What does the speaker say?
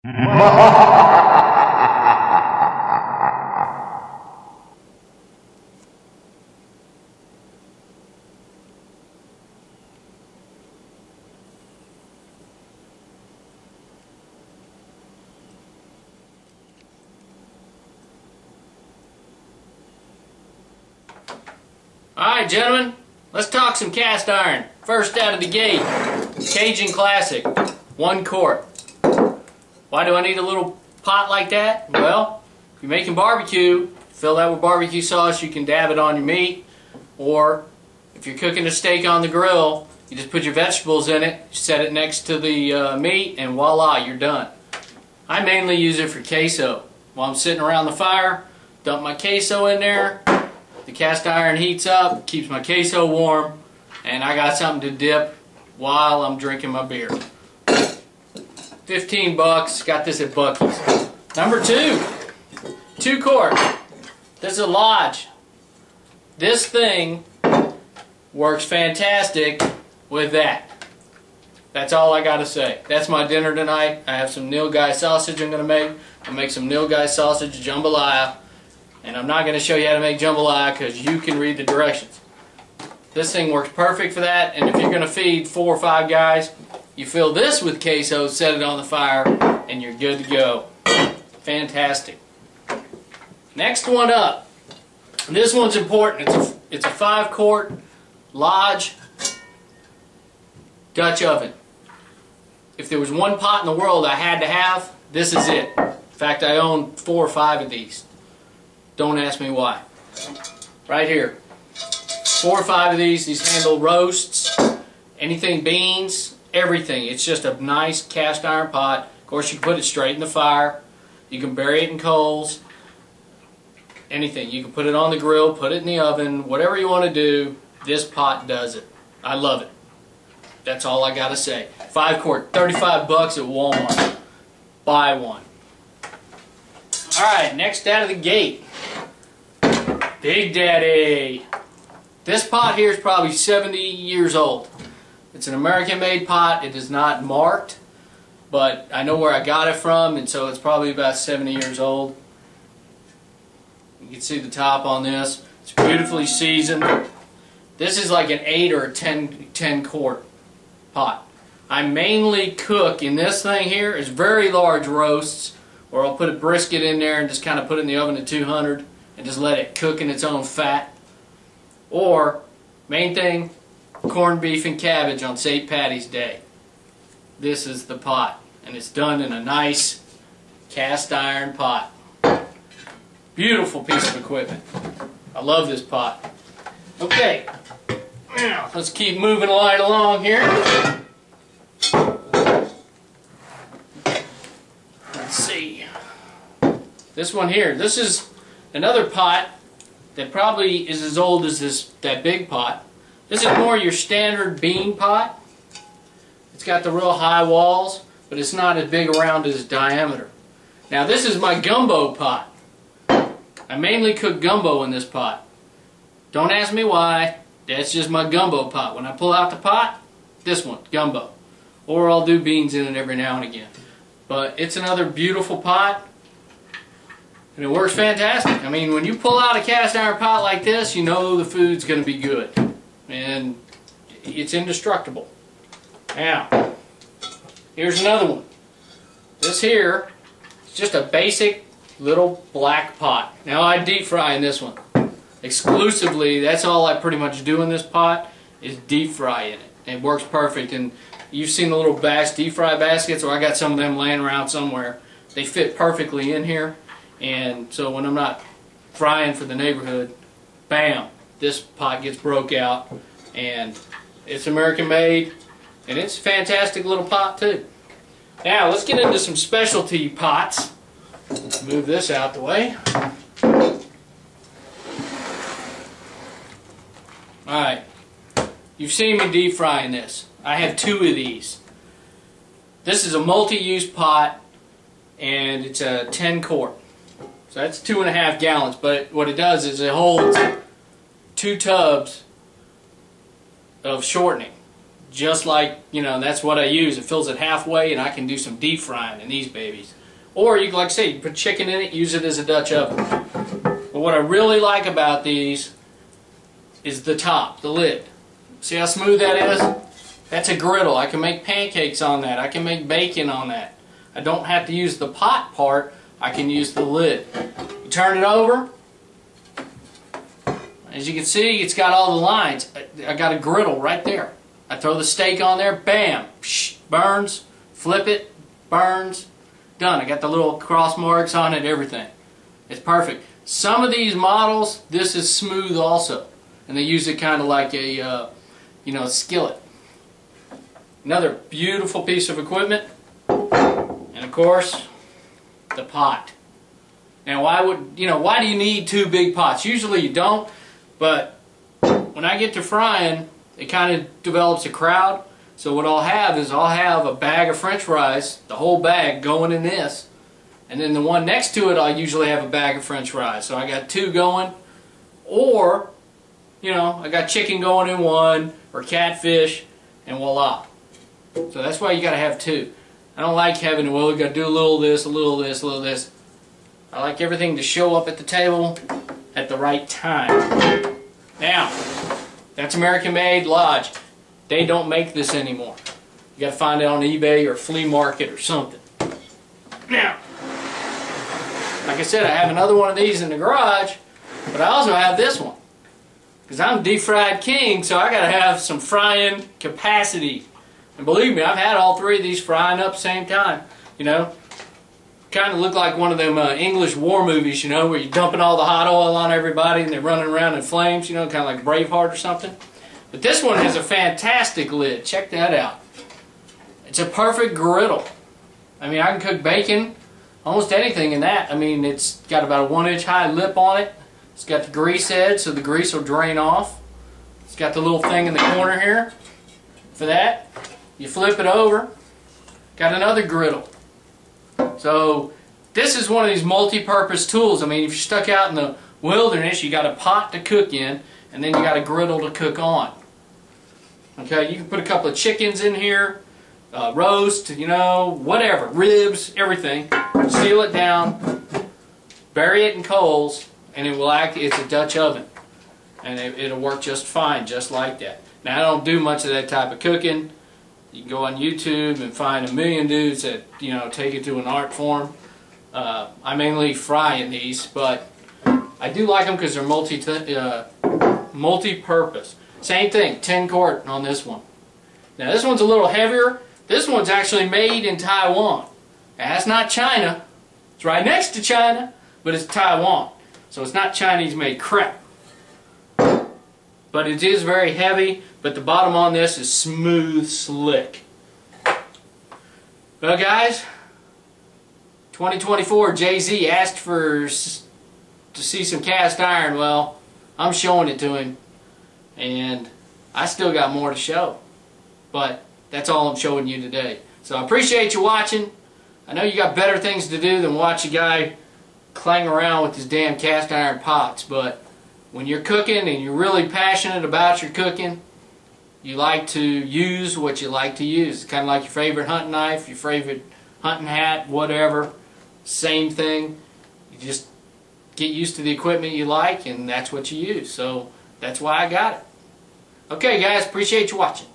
Alright, gentlemen, let's talk some cast iron. First out of the gate, Cajun Classic, 1 quart. Why do I need a little pot like that? Well, if you're making barbecue, fill that with barbecue sauce, you can dab it on your meat. Or, if you're cooking a steak on the grill, you just put your vegetables in it, set it next to the meat, and voila, you're done. I mainly use it for queso. While I'm sitting around the fire, dump my queso in there. The cast iron heats up, keeps my queso warm, and I got something to dip while I'm drinking my beer. 15 bucks, got this at Buc-ee's. Number 2, 2 quart. This is a Lodge. This thing works fantastic with that. That's all I gotta say. That's my dinner tonight. I have some nilgai sausage I'm gonna make. I'll make some nilgai sausage jambalaya. And I'm not going to show you how to make jambalaya because you can read the directions. This thing works perfect for that, and if you're going to feed 4 or 5 guys, you fill this with queso, set it on the fire, and you're good to go. Fantastic. Next one up. This one's important. It's a 5 quart Lodge Dutch oven. If there was one pot in the world I had to have, this is it. In fact, I own 4 or 5 of these. Don't ask me why. Right here. 4 or 5 of these. These handle roasts, anything beans, everything. It's just a nice cast iron pot. Of course, you can put it straight in the fire. You can bury it in coals. Anything. You can put it on the grill, put it in the oven, whatever you want to do. This pot does it. I love it. That's all I got to say. 5 quart, 35 bucks at Walmart. Buy one. Alright, next out of the gate. Big Daddy. This pot here is probably 70 years old. It's an American-made pot. It is not marked, but I know where I got it from, and so it's probably about 70 years old. You can see the top on this. It's beautifully seasoned. This is like an 8 or a 10 quart pot. I mainly cook in this thing here. It's very large roasts, or I'll put a brisket in there and just kind of put it in the oven at 200 and just let it cook in its own fat. Or, main thing, corned beef and cabbage on St. Patty's Day. This is the pot, and it's done in a nice cast iron pot. Beautiful piece of equipment. I love this pot. Okay, now let's keep moving right along here. Let's see. This one here, this is another pot that probably is as old as that big pot. This is more your standard bean pot. It's got the real high walls, but it's not as big around as its diameter. Now this is my gumbo pot. I mainly cook gumbo in this pot. Don't ask me why. That's just my gumbo pot. When I pull out the pot, this one, gumbo. Or I'll do beans in it every now and again. But it's another beautiful pot. And it works fantastic. I mean, when you pull out a cast iron pot like this, you know the food's going to be good. And it's indestructible. Now, here's another one. This here is just a basic little black pot. Now I deep fry in this one. Exclusively, that's all I pretty much do in this pot, is deep fry in it. It works perfect. And you've seen the little deep fry baskets, or I got some of them laying around somewhere. They fit perfectly in here. And so when I'm not frying for the neighborhood, bam, this pot gets broke out, and it's American made, and it's a fantastic little pot too. Now let's get into some specialty pots. Let's move this out the way. Alright, you've seen me deep frying this. I have 2 of these. This is a multi-use pot, and it's a 10 quart. So that's 2.5 gallons, but what it does is it holds 2 tubs of shortening. just like, you know, that's what I use. It fills it halfway, and I can do some deep frying in these babies. Or you can, like I say, you put chicken in it, use it as a Dutch oven. But what I really like about these is the top, the lid. See how smooth that is? That's a griddle. I can make pancakes on that. I can make bacon on that. I don't have to use the pot part. I can use the lid. You turn it over. As you can see, it's got all the lines. I got a griddle right there. I throw the steak on there, bam, psh, burns, flip it, burns, done. I got the little cross marks on it, everything. It's perfect. Some of these models, this is smooth also. And they use it kind of like a, you know, skillet. Another beautiful piece of equipment. And of course, the pot. Now why do you need two big pots? Usually you don't, but when I get to frying, it kind of develops a crowd. So what I'll have is I'll have a bag of French fries, the whole bag going in this. And then the one next to it, I'll usually have a bag of French fries. So I got two going. Or, you know, I got chicken going in one, or catfish, and voila. So that's why you got to have two. I don't like having, well, you got to do a little this, a little this, a little this. I like everything to show up at the table at the right time. Now, that's American Made Lodge. They don't make this anymore. You got to find it on eBay or flea market or something. Now, like I said, I have another one of these in the garage, but I also have this one. Because I'm deep fried king, so I got to have some frying capacity. And believe me, I've had all three of these frying up at the same time. You know, kind of look like one of them English war movies, you know, where you're dumping all the hot oil on everybody and they're running around in flames, you know, kind of like Braveheart or something. But this one has a fantastic lid. Check that out. It's a perfect griddle. I mean, I can cook bacon, almost anything in that. I mean, it's got about a 1-inch high lip on it. It's got the grease edge, so the grease will drain off. It's got the little thing in the corner here for that. You flip it over, got another griddle. So this is one of these multi-purpose tools. I mean, if you're stuck out in the wilderness, you got a pot to cook in, and then you got a griddle to cook on. Okay, you can put a couple of chickens in here, roast, you know, whatever, ribs, everything. Seal it down, bury it in coals, and it will act. It's a Dutch oven, and it'll work just fine, just like that. Now I don't do much of that type of cooking. You can go on YouTube and find a million dudes that, you know, take it to an art form. I mainly fry in these, but I do like them because they're multi-purpose. Same thing, 10 quart on this one. Now this one's a little heavier. This one's actually made in Taiwan. Now, that's not China. It's right next to China, but it's Taiwan. So it's not Chinese-made crap. But it is very heavy, but the bottom on this is smooth, slick. Well guys, 2024, Jayz asked to see some cast iron. Well, I'm showing it to him, and I still got more to show. But that's all I'm showing you today. So I appreciate you watching. I know you got better things to do than watch a guy clang around with his damn cast iron pots, but when you're cooking and you're really passionate about your cooking, you like to use what you like to use. It's kind of like your favorite hunting knife, your favorite hunting hat, whatever. Same thing. You just get used to the equipment you like, and that's what you use. So that's why I got it. Okay guys, appreciate you watching.